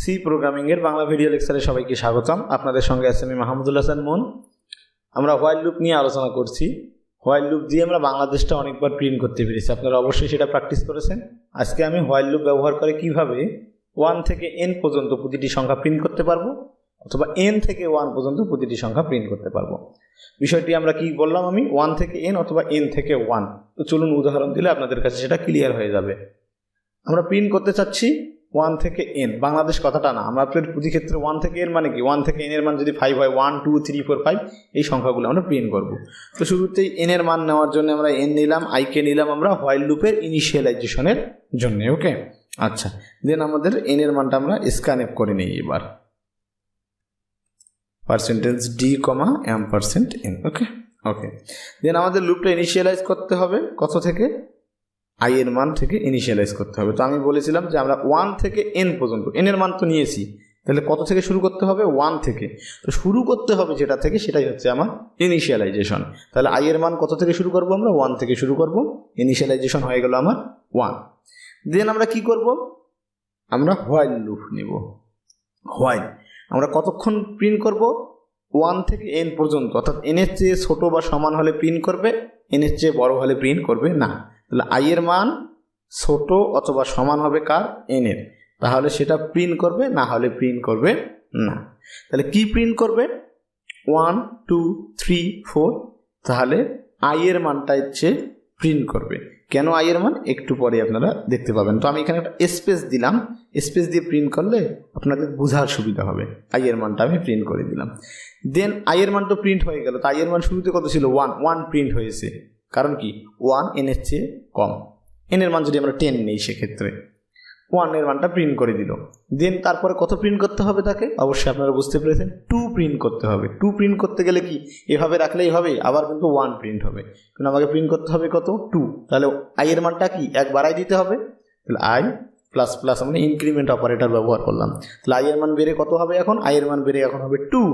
C programming এর Bangla video লেকচারে সবাইকে স্বাগতম। আপনাদের সঙ্গে আছি আমি মাহমুদুল হাসান মন। আমরা হোয়াইল লুপ নিয়ে আলোচনা করছি। হোয়াইল লুপ দিয়ে আমরা বাংলাদেশটা অনেকবার প্রিন্ট করতে পেরেছি, আপনারা অবশ্যই সেটা প্র্যাকটিস করেছেন। আজকে আমি হোয়াইল লুপ ব্যবহার করে কিভাবে 1 থেকে n পর্যন্ত প্রতিটি সংখ্যা প্রিন্ট করতে পারবো অথবা n থেকে 1 পর্যন্ত প্রতিটি সংখ্যা প্রিন্ট করতে পারবো। বিষয়টি আমরা কি বললাম, আমি 1 থেকে n অথবা n থেকে 1। তো চলুন উদাহরণ দিলে আপনাদের কাছে সেটা ক্লিয়ার হয়ে যাবে। আমরা প্রিন্ট করতে চাচ্ছি 1 থেকে n, বাংলাদেশ কথাটা না। আমরা প্রতি ক্ষেত্রে 1 থেকে n মানে কি, 1 থেকে n এর মান যদি 5 হয়, 1 2 3 4 5 এই সংখ্যাগুলো আমরা প্রিন্ট করব। তো শুরুতেই n এর মান নেওয়ার জন্য আমরা n নিলাম, i কে নিলাম আমরা হোয়াইল লুপের ইনিশিয়ালাইজেশনের জন্য। ওকে, আচ্ছা, দেন আমাদের n এর মানটা আমরা স্ক্যানএফ করে নিই এবার %d, %n। ওকে ওকে, দেন আমাদের লুপটা ইনিশিয়ালাইজ করতে হবে কত থেকে, i এর মান থেকে ইনিশিয়ালাইজ করতে হবে। তো আমি বলেছিলাম যে আমরা 1 থেকে n পর্যন্ত, n এর মান তো নিয়েছি, তাহলে কত থেকে শুরু করতে হবে, 1 থেকে। তো শুরু করতে হবে যেটা থেকে, সেটাই হচ্ছে আমার ইনিশিয়ালাইজেশন। তাহলে i এর মান কত থেকে শুরু করব, আমরা 1 থেকে শুরু করব। ইনিশিয়ালাইজেশন হয়ে গেল আমার 1। দেন আমরা কি করব, আমরা হোয়াইল লুপ নিব। হোয়াইল আমরা কতক্ষণ প্রিন্ট করব, 1 থেকে n পর্যন্ত, অর্থাৎ n এর চেয়ে ছোট বা সমান হলে প্রিন্ট করবে, n এর চেয়ে বড় হলে প্রিন্ট করবে না। তাহলে i এর মান ছোট অথবা সমান হবে কার, n এর, তাহলে সেটা প্রিন্ট করবে, না হলে প্রিন্ট করবে না। তাহলে কি প্রিন্ট করবে, 1 2 3 4, তাহলে i এর মানটা হচ্ছে প্রিন্ট করবে। কেন i এর মান একটু পরে আপনারা দেখতে পাবেন। তো আমি এখানে একটা স্পেস দিলাম, স্পেস দিয়ে প্রিন্ট করলে আপনাদের বোঝার সুবিধা হবে। i এর মানটা আমি প্রিন্ট করে দিলাম। দেন i এর মান তো প্রিন্ট হয়ে গেল। তো i এর মান শুরুতে কত ছিল, 1 প্রিন্ট হয়েছে, কারণ কি 1 n এর চেয়ে কম। n এর মান যদি আমরা 10 নেই, সেক্ষেত্রে 1 এর মানটা প্রিন্ট করে দিল। দেন তারপরে কত প্রিন্ট করতে হবে তাকে, অবশ্যই আপনারা বুঝতে পেরেছেন, 2 প্রিন্ট করতে হবে। 2 প্রিন্ট করতে গেলে কি এভাবে রাখলেই হবে, আবার কিন্তু 1 প্রিন্ট হবে, কিন্তু আমাকে প্রিন্ট করতে হবে কত, 2। তাহলে i এর মানটা কি এক বাড়াই দিতে হবে। তাহলে i প্লাস প্লাস আমরা ইনক্রিমেন্ট অপারেটর ব্যবহার করলাম। তাহলে i এর মান বেড়ে কত হবে, এখন i এর মান বেড়ে এখন হবে 2।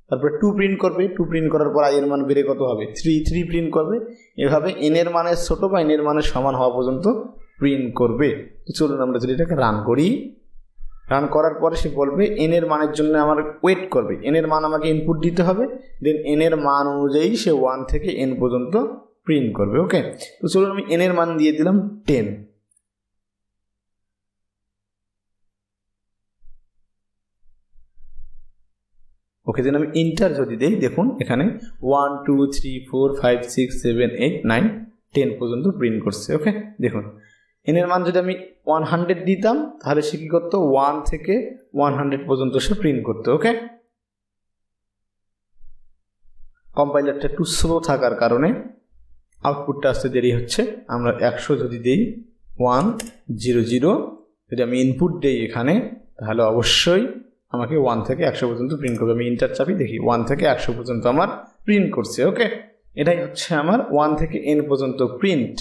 তারপরে 2 প্রিন্ট করবে, 2 প্রিন্ট করার পর i এর মান বেড়ে কত হবে, 3 প্রিন্ট করবে। এভাবে n এর মানের ছোট বা n এর মানের সমান হওয়া পর্যন্ত প্রিন্ট করবে। তো চলুন আমরা যদি এটাকে রান করি, রান করার পরে সে বলবে n এর মানের জন্য আমার ওয়েট করবে, n এর মান আমাকে ইনপুট দিতে হবে। দেন n এর মান অনুযায়ী সে 1 থেকে n পর্যন্ত প্রিন্ট করবে। ওকে, তো চলুন আমি n এর মান দিয়ে দিলাম 10। ওকে, দেন আমি ইন্টার যদি দেই, দেখুন এখানে 1 2 3 4 5 6 7 8 9 10 পর্যন্ত প্রিন্ট করছে। ওকে, দেখুন n এর মান যদি আমি 100 দিতাম, তাহলে সে কী করতো, 1 থেকে 100 পর্যন্ত সে প্রিন্ট করতো। ওকে, কম্পাইলারটা একটু স্লো থাকার কারণে আউটপুটটা আসতে দেরি হচ্ছে। আমরা 100 যদি দিই, 1 0 0 যদি আমি ইনপুট দিই এখানে, তাহলে অবশ্যই আমাকে 1 থেকে 100 পর্যন্ত প্রিন্ট করবে। আমি ইন্টার চাপি, দেখি 1 থেকে 100 পর্যন্ত আমার প্রিন্ট করছে। ওকে, এটাই হচ্ছে আমার 1 থেকে n পর্যন্ত প্রিন্ট।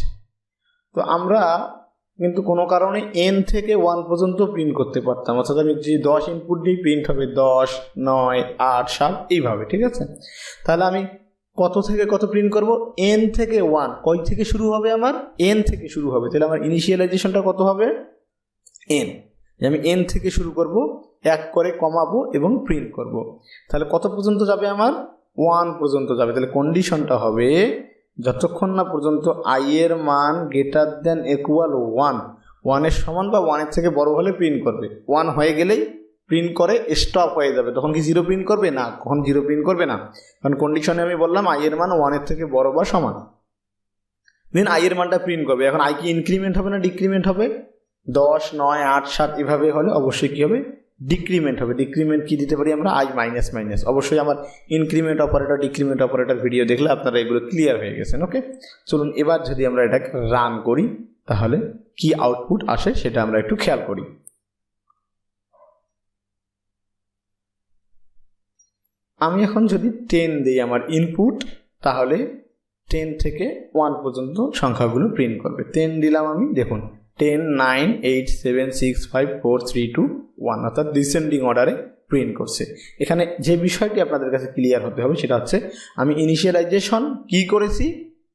তো আমরা কিন্তু কোনো কারণে n থেকে 1 পর্যন্ত প্রিন্ট করতে পারতাম, অর্থাৎ আমি যদি 10 ইনপুট দিই, প্রিন্ট হবে 10 9 8 7 এইভাবে, ঠিক আছে। তাহলে আমি কত থেকে কত প্রিন্ট করব, n থেকে 1, কই থেকে শুরু হবে, আমার n থেকে শুরু হবে। তাহলে আমার ইনিশিয়ালাইজেশনটা কত হবে, n। আমি n থেকে শুরু করব, 1 করে কমাবো এবং প্রিন্ট করব। তাহলে কত পর্যন্ত যাবে, আমার 1 পর্যন্ত যাবে। তাহলে কন্ডিশনটা হবে যতক্ষণ না পর্যন্ত i এর মান গ্রেটার দেন ইকুয়াল 1 এর সমান বা 1 এর থেকে বড় হলে প্রিন্ট করবে। 1 হয়ে গেলেই প্রিন্ট করে স্টপ হয়ে যাবে। তখন কি 0 প্রিন্ট করবে না, কখন 0 প্রিন্ট করবে না, কারণ কন্ডিশনে আমি বললাম i এর মান 1 এর থেকে বড় বা সমান। দেন i এর মানটা প্রিন্ট করবে। এখন i কি ইনক্রিমেন্ট হবে না ডিক্রিমেন্ট হবে, 10 9 8 7 এভাবে হলে অবশ্যই কী হবে, ডিক্রিমেন্ট হবে। ডিক্রিমেন্ট কি দিতে পারি আমরা, i মাইনাস মাইনাস। অবশ্যই আমার increment operator decrement operator video দেখলে আপনারা এগুলো ক্লিয়ার হয়ে গেছেন। ওকে, চলুন এবার যদি আমরা এটাকে রান করি, তাহলে কি আউটপুট আসে সেটা আমরা একটু খেয়াল করি। আমি এখন যদি 10 দিই আমার ইনপুট, তাহলে 10 থেকে 1 পর্যন্ত সংখ্যাগুলো প্রিন্ট করবে। 10 দিলাম আমি, দেখুন 10 9 8 7 6 5 4 3 2 1, অর্থাৎ ডিসেন্ডিং অর্ডারে প্রিন্ট করছে। এখানে যে বিষয়টি আপনাদের কাছে ক্লিয়ার হতে হবে সেটা হচ্ছে, আমি ইনিশিয়ালাইজেশন কি করেছি,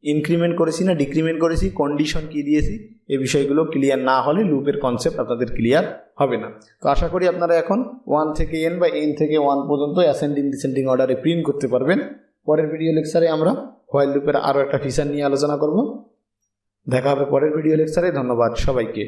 ইনক্রিমেন্ট করেছি না ডিক্রিমেন্ট করেছি, কন্ডিশন কি দিয়েছি, এই বিষয়গুলো ক্লিয়ার না হলে লুপের কনসেপ্ট আপনাদের ক্লিয়ার হবে না। তো আশা করি আপনারা এখন 1 থেকে n বা n থেকে 1 পর্যন্ত অ্যাসেন্ডিং ডিসেন্ডিং অর্ডারে প্রিন্ট করতে পারবেন। পরের ভিডিও লেকচারে আমরা হোয়াইল লুপের আরও একটা ফিচার নিয়ে আলোচনা করব। দেখা হবে পরের ভিডিও লেকচারে। ধন্যবাদ সবাইকে।